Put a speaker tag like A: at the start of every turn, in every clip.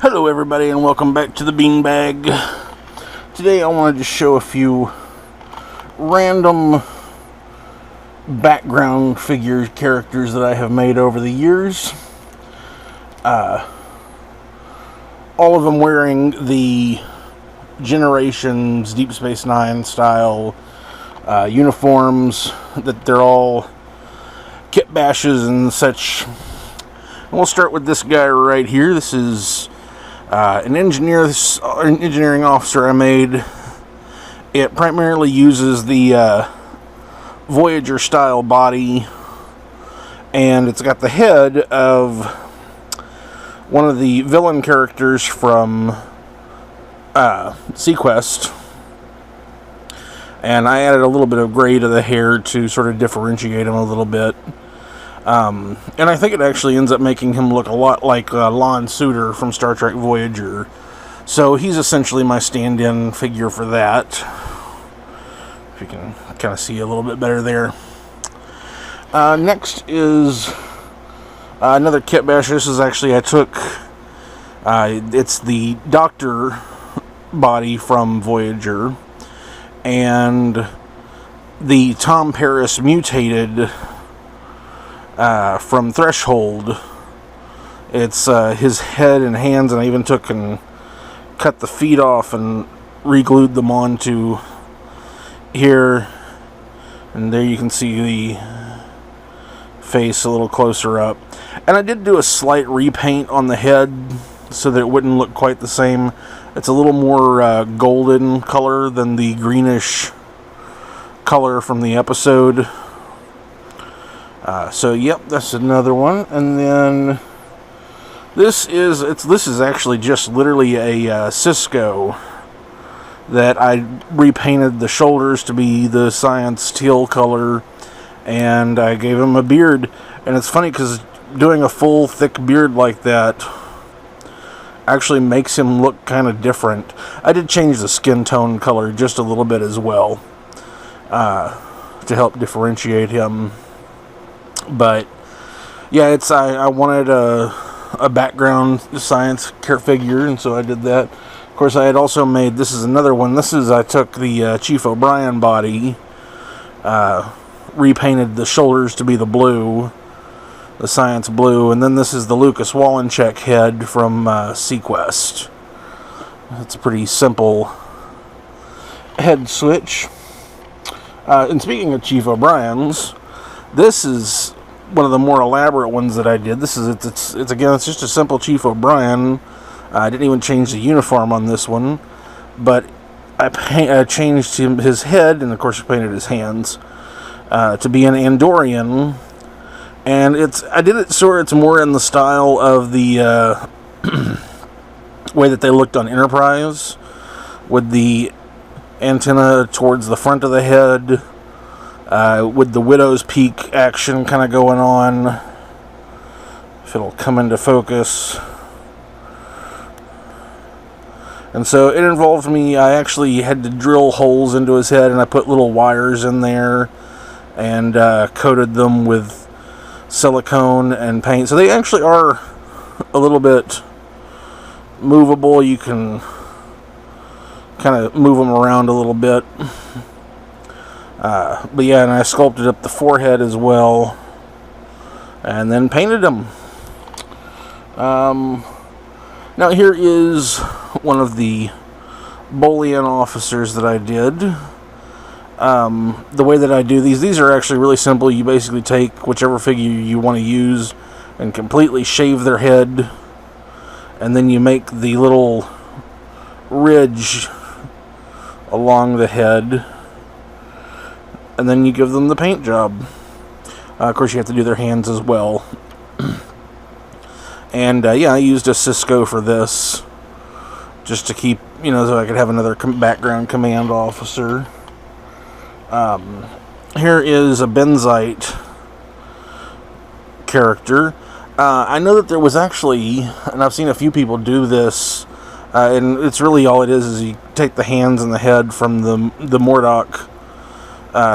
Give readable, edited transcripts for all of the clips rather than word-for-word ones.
A: Hello everybody and welcome back to the Beanbag. Today I wanted to show a few random background figure characters that I have made over the years. All of them wearing the Generations Deep Space Nine style uniforms, that they're all kit bashes and such. And we'll start with this guy right here. This is an engineering officer I made. It primarily uses the Voyager style body, and it's got the head of one of the villain characters from Sequest, and I added a little bit of gray to the hair to sort of differentiate him a little bit. And I think it actually ends up making him look a lot like Lon Suter from Star Trek Voyager. So he's essentially my stand-in figure for that. If you can kind of see a little bit better there. Next is another kit bash. This is actually, I took, it's the Doctor body from Voyager, and the Tom Paris mutated from Threshold. It's his head and hands, and I even took and cut the feet off and re-glued them onto here, and there you can see the face a little closer up. And I did do a slight repaint on the head so that it wouldn't look quite the same. It's a little more golden color than the greenish color from the episode. So yep, that's another one. And then this is actually just literally a Cisco that I repainted the shoulders to be the science teal color, and I gave him a beard. And it's funny because doing a full thick beard like that actually makes him look kind of different. I did change the skin tone color just a little bit as well to help differentiate him. But yeah, I wanted a background science figure, and so I did that. Of course, I had also made, this is another one. I took the Chief O'Brien body, repainted the shoulders to be the blue, the science blue, and then this is the Lucas Wallencheck head from Sequest. It's a pretty simple head switch. And speaking of Chief O'Brien's, this is one of the more elaborate ones that I did. This is it's again, it's just a simple Chief O'Brien. I didn't even change the uniform on this one, but I changed his head, and of course I painted his hands to be an Andorian. And I did it it's more in the style of the way that they looked on Enterprise, with the antenna towards the front of the head, with the Widow's Peak action kind of going on. If it'll come into focus. And so it involved me, I actually had to drill holes into his head, and I put little wires in there and coated them with silicone and paint. So they actually are a little bit movable. You can kind of move them around a little bit. But yeah, and I sculpted up the forehead as well, and then painted them. Now here is one of the Bolian officers that I did. The way that I do these are actually really simple. You basically take whichever figure you want to use and completely shave their head, and then you make the little ridge along the head, and then you give them the paint job. Of course, you have to do their hands as well. And yeah, I used a Cisco for this, just to keep, so I could have another background command officer. Here is a Benzite character. I know that there was actually, and I've seen a few people do this, and it's really all it is you take the hands and the head from the Mordock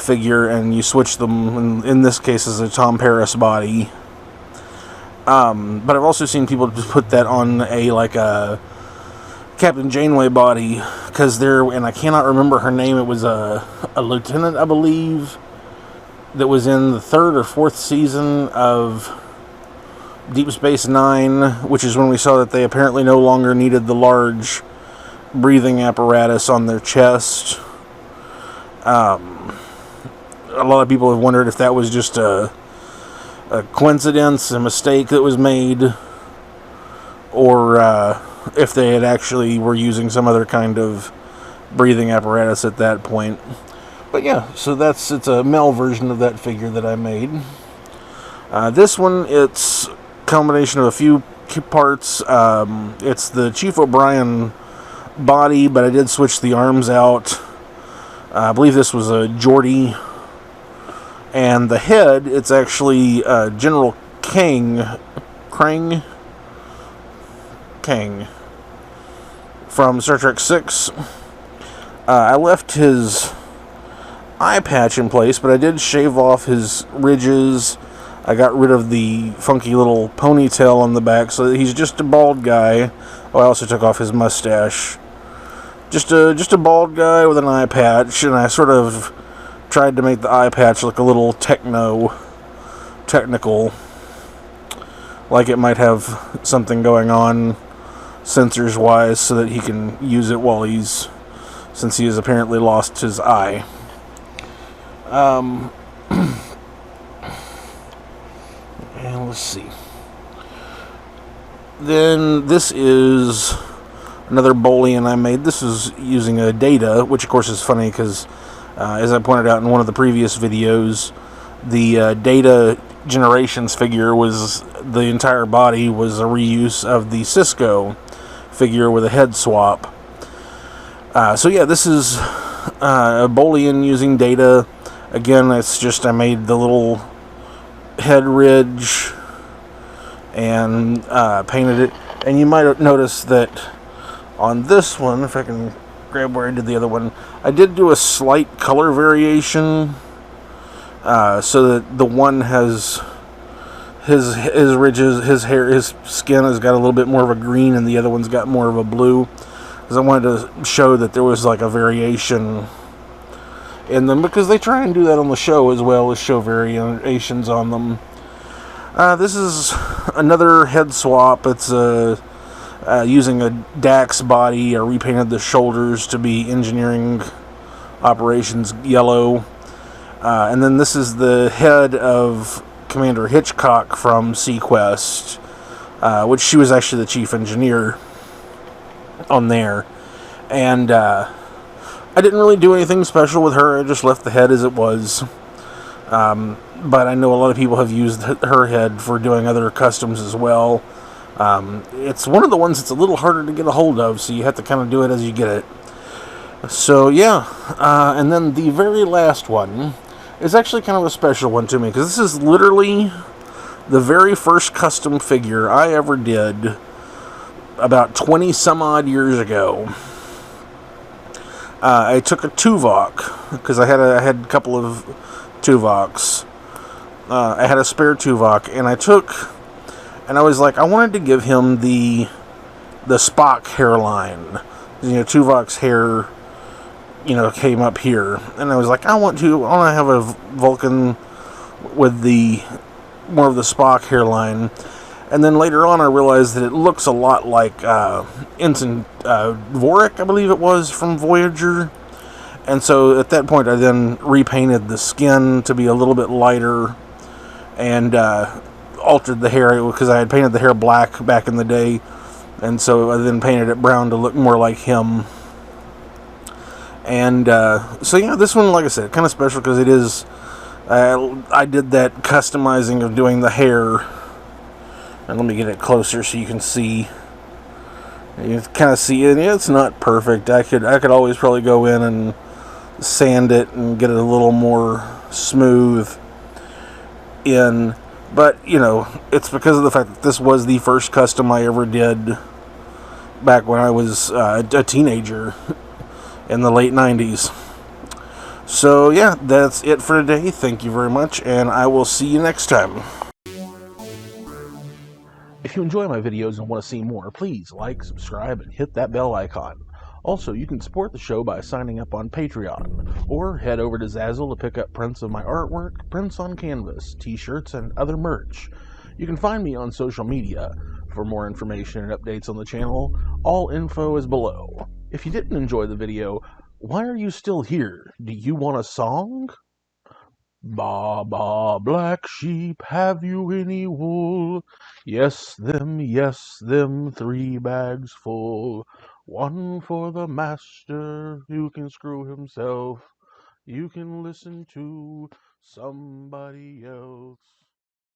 A: figure, and you switch them. In this case, is a Tom Paris body, But I've also seen people just put that on a Captain Janeway body, because and I cannot remember her name. It was a lieutenant, I believe, that was in the 3rd or 4th season of Deep Space Nine, which is when we saw that they apparently no longer needed the large breathing apparatus on their chest. A lot of people have wondered if that was just a coincidence, a mistake that was made, or if they had actually were using some other kind of breathing apparatus at that point. But yeah, so it's a male version of that figure that I made. This one, it's a combination of a few parts. It's the Chief O'Brien body, but I did switch the arms out. I believe this was a Geordie. And the head, it's actually General Kang from Star Trek 6. I left his eye patch in place, but I did shave off his ridges. I got rid of the funky little ponytail on the back, so that he's just a bald guy. Oh, I also took off his mustache. Just a bald guy with an eye patch, and I sort of tried to make the eye patch look a little technical, like it might have something going on sensors wise, so that he can use it since he has apparently lost his eye. And let's see. Then this is another Bolian I made. This is using a Data, which of course is funny because as I pointed out in one of the previous videos, the Data Generations figure the entire body was a reuse of the Cisco figure with a head swap. So yeah, this is a Bolian using Data. Again, it's just I made the little head ridge and painted it. And you might have noticed that on this one, if I can grab where I did the other one, I did do a slight color variation, so that the one has his ridges, his hair, his skin has got a little bit more of a green, and the other one's got more of a blue, because I wanted to show that there was like a variation in them, because they try and do that on the show as well, as show variations on them. This is another head swap. It's using a Dax body. I repainted the shoulders to be engineering operations yellow. And then this is the head of Commander Hitchcock from Sequest, which she was actually the chief engineer on there. And I didn't really do anything special with her. I just left the head as it was. But I know a lot of people have used her head for doing other customs as well. It's one of the ones that's a little harder to get a hold of, so you have to kind of do it as you get it. So yeah, and then the very last one is actually kind of a special one to me, because this is literally the very first custom figure I ever did about 20 some odd years ago. I took a Tuvok, because I had a couple of Tuvoks. I had a spare Tuvok, and I was like, I wanted to give him the Spock hairline. Tuvok's hair, came up here, and I was like, I want to have a Vulcan with more of the Spock hairline. And then later on, I realized that it looks a lot like Ensign Vorik, I believe it was, from Voyager. And so at that point, I then repainted the skin to be a little bit lighter, and altered the hair, because I had painted the hair black back in the day, and so I then painted it brown to look more like him. And so yeah, this one, like I said, kind of special because it is. I did that customizing of doing the hair, and let me get it closer so you can see. You kind of see it. It's not perfect. I could always probably go in and sand it and get it a little more smooth in. But, it's because of the fact that this was the first custom I ever did back when I was a teenager in the late 90s. So, yeah, that's it for today. Thank you very much, and I will see you next time. If you enjoy my videos and want to see more, please like, subscribe, and hit that bell icon. Also, you can support the show by signing up on Patreon, or head over to Zazzle to pick up prints of my artwork, prints on canvas, t-shirts, and other merch. You can find me on social media. For more information and updates on the channel, all info is below. If you didn't enjoy the video, why are you still here? Do you want a song? Ba, ba, black sheep, have you any wool? Yes, them, 3 bags full. One for the master, who can screw himself. You can listen to somebody else.